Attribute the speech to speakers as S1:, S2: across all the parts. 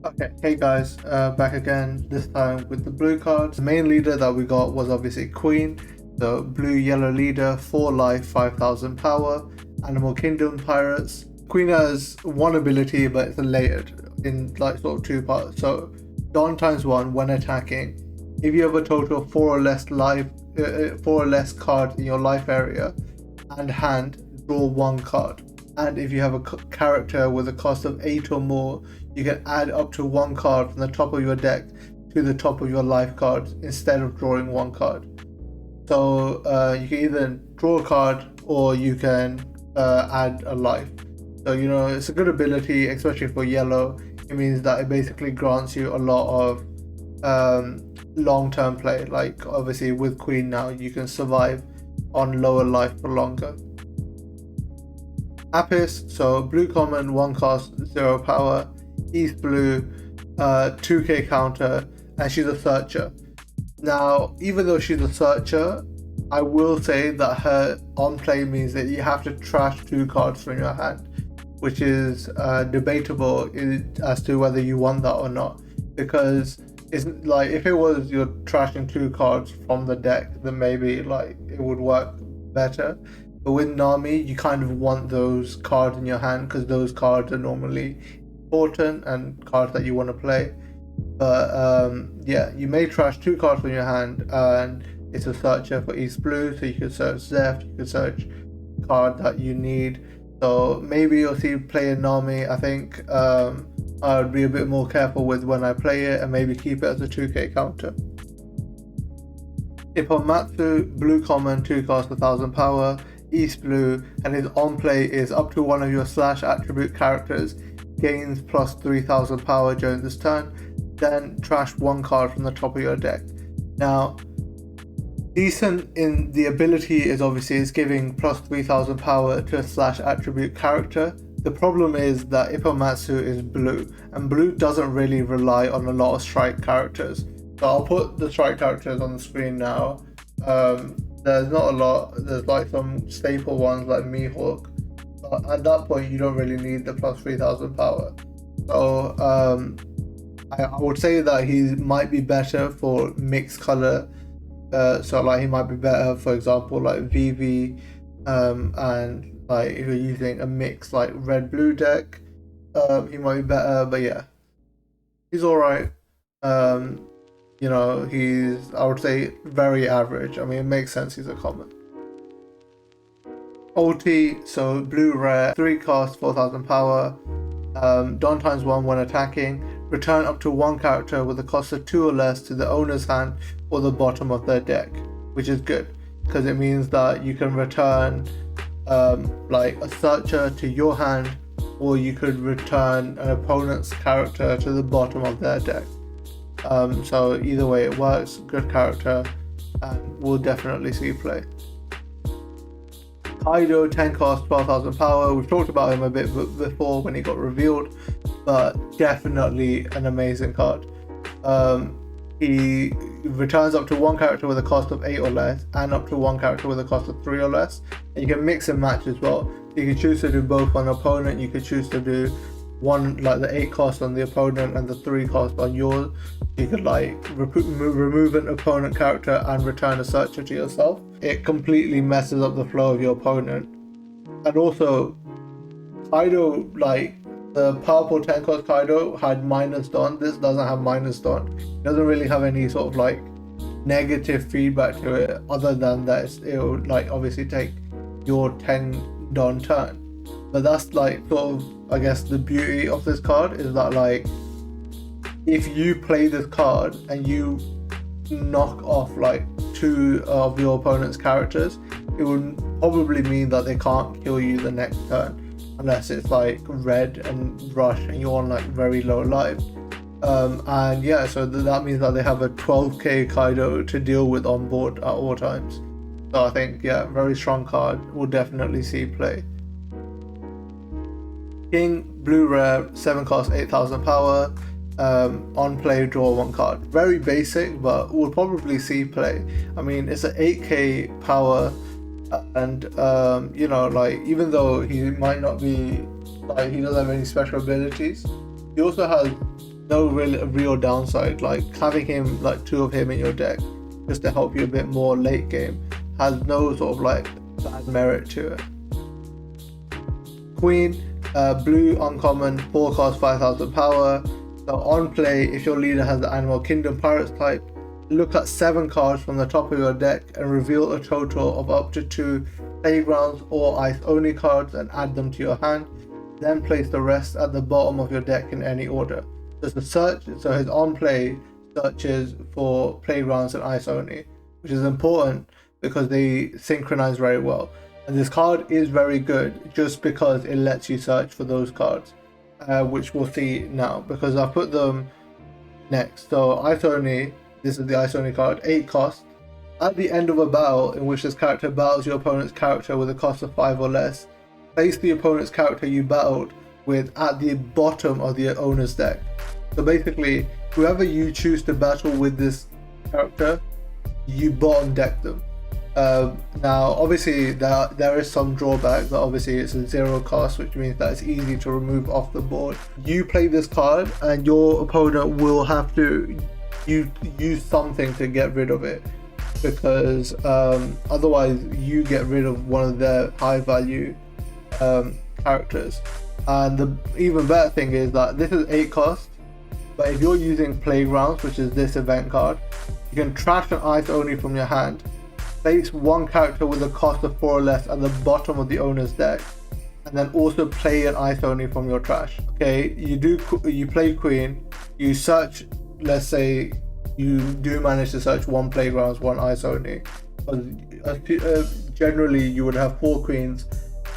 S1: Okay, hey guys, back again, this time with the blue cards. The main leader that we got was obviously Queen, the blue yellow leader, 4 life, 5000 power, Animal Kingdom Pirates. Queen has one ability, but it's layered in like sort of two parts. So, Dawn times 1 when attacking. If you have a total of 4 or less cards in your life area and hand, draw 1 card. And if you have a character with a cost of 8 or more, you can add up to 1 card from the top of your deck to the top of your life cards instead of drawing 1 card. So you can either draw a card or you can add a life. So it's a good ability, especially for yellow. It means that it basically grants you a lot of long-term play. Like obviously with Queen now, you can survive on lower life for longer. Apis, so blue common, 1 cost, 0 power, East blue, 2k counter, and she's a searcher. Now, even though she's a searcher, I will say that her on play means that you have to trash 2 cards from your hand, which is debatable as to whether you want that or not. Because it's like if it was you're trashing 2 cards from the deck, then maybe like it would work better. But with Nami, you kind of want those cards in your hand because those cards are normally important and cards that you want to play. But yeah, you may trash 2 cards from your hand, and it's a searcher for East Blue, so you can search Zeph, you can search card that you need. So maybe you'll see play Nami. I think I would be a bit more careful with when I play it and maybe keep it as a 2k counter. Ippomatsu, blue common, 2 cost, 1000 power, East blue, and his on play is up to one of your slash attribute characters gains plus 3000 power during this turn, then trash 1 card from the top of your deck. Now, decent in the ability is obviously it's giving plus 3000 power to a slash attribute character. The problem is that Ippomatsu is blue, and blue doesn't really rely on a lot of strike characters. So I'll put the strike characters on the screen now. There's not a lot. There's like some staple ones like Mihawk, but at that point you don't really need the plus 3000 power. So I would say that he might be better for mixed color. So like he might be better, for example, like VV, and like if you're using a mix like red blue deck, he might be better. But yeah, he's all right. He's, I would say, very average. I mean, it makes sense he's a common. OT, so blue rare, 3 cost, 4000 power, Dawn times 1 when attacking, return up to 1 character with a cost of 2 or less to the owner's hand or the bottom of their deck, which is good, because it means that you can return like a searcher to your hand, or you could return an opponent's character to the bottom of their deck. So either way it works, good character, and we'll definitely see play. Kaido, 10 cost, 12,000 power. We've talked about him a bit before when he got revealed, but definitely an amazing card. He returns up to 1 character with a cost of 8 or less, and up to 1 character with a cost of 3 or less. And you can mix and match as well. You can choose to do both on opponent. You could choose to do one like the 8 cost on the opponent and the 3 cost on yours. You could like remove an opponent character and return a searcher to yourself. It completely messes up the flow of your opponent. And also, Kaido, like the purple 10 cost Kaido had minus Dawn. This doesn't have minus Dawn. It doesn't really have any sort of like negative feedback to it, other than that it'll like obviously take your 10 Dawn turn. But that's like sort of, I guess, the beauty of this card is that like if you play this card and you knock off like 2 of your opponent's characters, it would probably mean that they can't kill you the next turn unless it's like red and rush and you're on like very low life. And yeah, so that means that they have a 12k Kaido to deal with on board at all times. So I think, yeah, very strong card. We'll definitely see play. King, blue rare, 7 cost, 8000 power, on play, draw 1 card. Very basic, but we'll probably see play. I mean, it's an 8k power, and like even though he might not be like he doesn't have any special abilities, he also has no real downside. Like having him, like 2 of him in your deck just to help you a bit more late game, has no sort of like bad merit to it. Queen, blue uncommon, 4 cost 5000 power. So on play, if your leader has the Animal Kingdom Pirates type, look at 7 cards from the top of your deck and reveal a total of up to 2 Playgrounds or Ice Only cards and add them to your hand. Then place the rest at the bottom of your deck in any order. Just a search, so his on play searches for Playgrounds and Ice Only, which is important because they synchronize very well. And this card is very good just because it lets you search for those cards, which we'll see now because I've put them next. So Ice Only, this is the Ice Only card, 8 cost. At the end of a battle in which this character battles your opponent's character with a cost of 5 or less, place the opponent's character you battled with at the bottom of the owner's deck. So basically, whoever you choose to battle with this character, you bottom deck them. Now obviously there is some drawback that obviously it's a 0 cost, which means that it's easy to remove off the board. You play this card and your opponent will have to use something to get rid of it, because otherwise you get rid of one of their high value characters. And the even better thing is that this is 8 cost, but if you're using Playgrounds, which is this event card, you can trash an Ice Only from your hand, place 1 character with a cost of 4 or less at the bottom of the owner's deck, and then also play an Ice Only from your trash. Okay, you play Queen, you search, let's say you do manage to search 1 Playgrounds, 1 Ice Only. Generally you would have 4 Queens,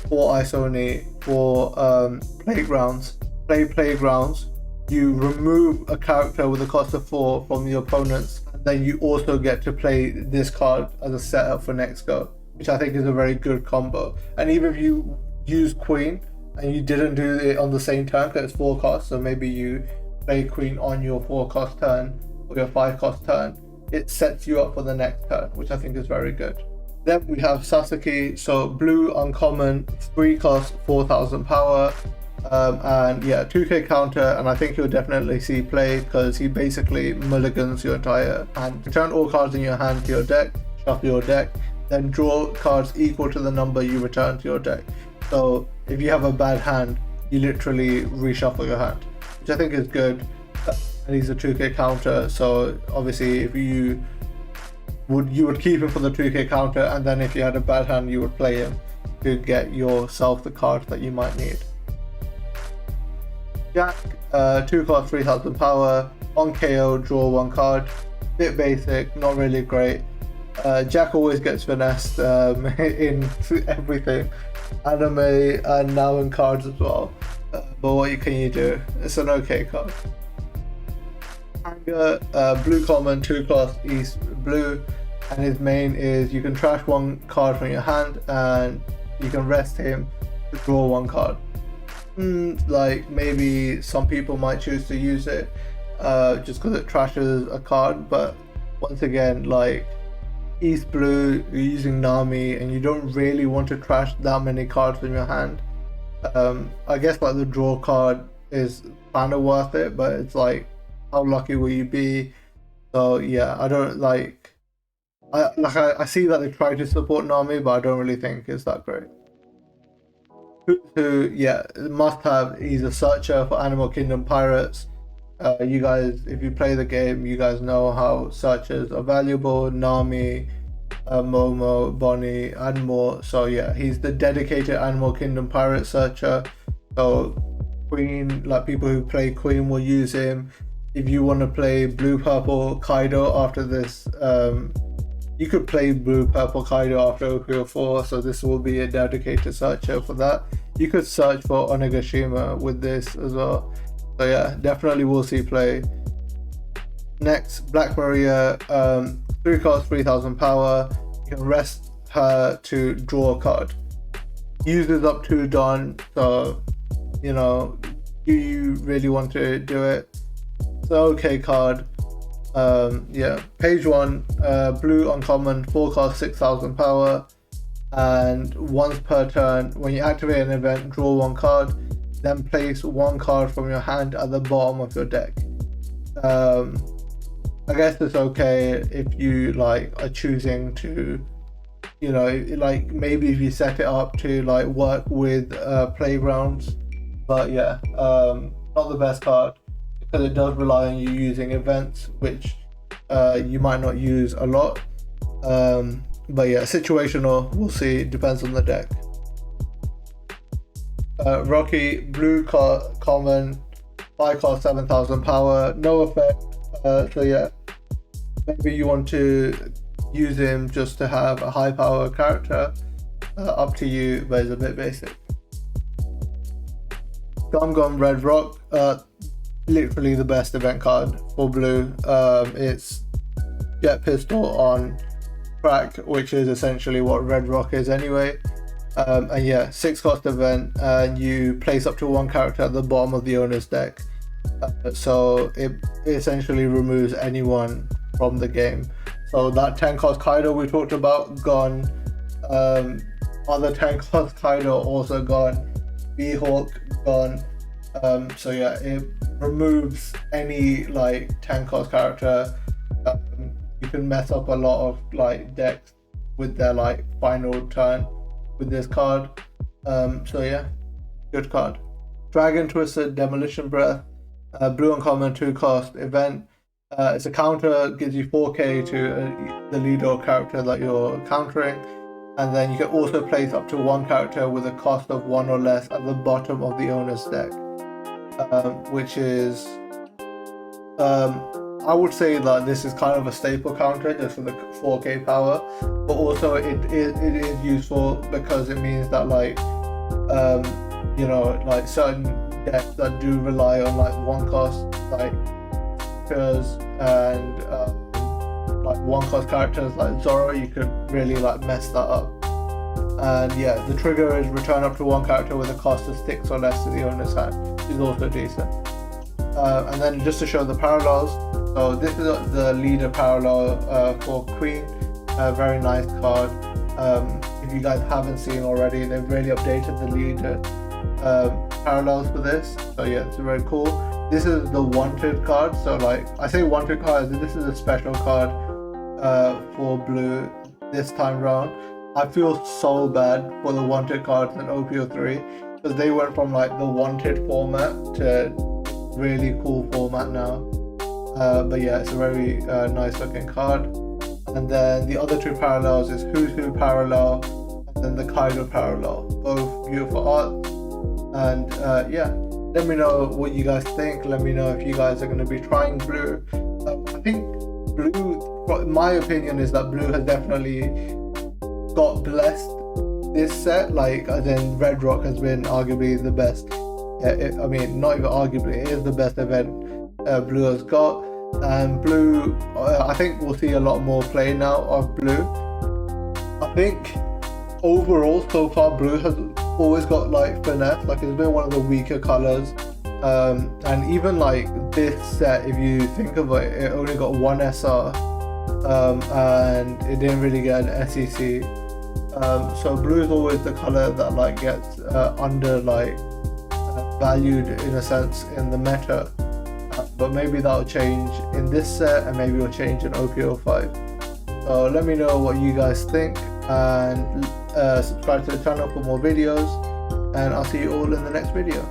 S1: 4 Ice Only, 4 Playgrounds. Play Playgrounds, you remove a character with a cost of 4 from your opponent's, and then you also get to play this card as a setup for next go, which I think is a very good combo. And even if you use Queen and you didn't do it on the same turn because it's 4 costs, so maybe you play Queen on your 4 cost turn or your 5 cost turn, it sets you up for the next turn, which I think is very good. Then we have Sasuke, so blue uncommon, 3 cost, 4000 power, and yeah, 2k counter, and I think you'll definitely see play because he basically mulligans your entire hand. Return all cards in your hand to your deck, shuffle your deck, then draw cards equal to the number you return to your deck. So if you have a bad hand, you literally reshuffle your hand, which I think is good. And he's a 2k counter, so obviously if you would keep him for the 2k counter, and then if you had a bad hand you would play him to get yourself the card that you might need. Jack, 2 cost, 3000 power, on KO, draw 1 card. Bit basic, not really great. Jack always gets finessed in everything, anime and now in cards as well. But what can you do? It's an okay card. Anger, blue common, 2 cost, East blue, and his main is you can trash 1 card from your hand and you can rest him to draw 1 card. Like maybe some people might choose to use it just because it trashes a card, but once again, like East blue, you're using Nami and you don't really want to trash that many cards from your hand. I guess like the draw card is kind of worth it, but it's like, how lucky will you be? So yeah, I don't like. I see that they try to support Nami, but I don't really think it's that great. Who yeah, must have. He's a searcher for Animal Kingdom Pirates. You guys, if you play the game, you guys know how searchers are valuable. Nami, Momo, Bonnie, and more. So yeah, he's the dedicated Animal Kingdom Pirate searcher. So Queen, like people who play Queen will use him. If you want to play blue purple Kaido after this, you could play blue purple Kaido after OP04, so this will be a dedicated searcher for that. You could search for Onigashima with this as well. So yeah, definitely will see play. Next, Black Maria, 3 cost, 3000 power. You can rest her to draw a card. Uses up to Dawn, so you know, do you really want to do it? It's an okay card. Yeah, page 1, blue uncommon, 4 cost, 6000 power, and once per turn, when you activate an event, draw 1 card, then place 1 card from your hand at the bottom of your deck. I guess it's okay if you like are choosing to, you know, like maybe if you set it up to like work with playgrounds, but yeah, not the best card because it does rely on you using events, which you might not use a lot. But yeah, situational, we'll see, it depends on the deck. Rocky, blue common, 5 cost, 7,000 power, no effect. So yeah, maybe you want to use him just to have a high power character. Up to you, but it's a bit basic. Gum Red Rock, literally the best event card for blue. It's Jet Pistol on crack, which is essentially what Red Rock is anyway. And yeah, 6 cost event, and you place up to 1 character at the bottom of the owner's deck. So it essentially removes anyone from the game. So that 10 cost Kaido we talked about, gone. Other 10 cost Kaido also gone. B-Hawk gone. So yeah, it removes any like 10 cost character. You can mess up a lot of like decks with their like final turn with this card. So yeah, good card. Dragon Twister, Demolition Breath, blue uncommon, 2 cost event. It's a counter, gives you 4k to the leader or character that you're countering, and then you can also place up to 1 character with a cost of 1 or less at the bottom of the owner's deck, which is I would say that this is kind of a staple counter just for the 4k power, but also it is useful because it means that like you know, like certain decks that do rely on like 1 cost like characters and like 1 cost characters like Zoro, you could really like mess that up. And yeah, the trigger is return up to 1 character with a cost of 6 or less to the owner's hand, which is also decent. And then just to show the parallels, so this is the leader parallel for Queen, a very nice card. If you guys haven't seen already, they've really updated the leader parallels for this, so yeah, it's very cool. This is the wanted card, so like I say wanted card, this is a special card for blue this time round. I feel so bad for the wanted cards in OP04 because they went from like the wanted format to really cool format now. But yeah, it's a very nice looking card. And then the other 2 parallels is Who's Who parallel and then the Kaido parallel, both beautiful art. And yeah, let me know what you guys think. Let me know if you guys are going to be trying blue. I think blue, my opinion is that blue has definitely got blessed this set, like as in Red Rock has been arguably the best. I mean, not even arguably, it is the best event blue has got. And blue, I think we'll see a lot more play now of blue. I think overall so far blue has always got like finesse, like it's been one of the weaker colors. And even like this set, if you think of it, it only got 1 SR, and it didn't really get an SEC. So blue is always the color that like gets under like valued in a sense in the meta, but maybe that'll change in this set and maybe it'll change in OP05. So let me know what you guys think, and subscribe to the channel for more videos, and I'll see you all in the next video.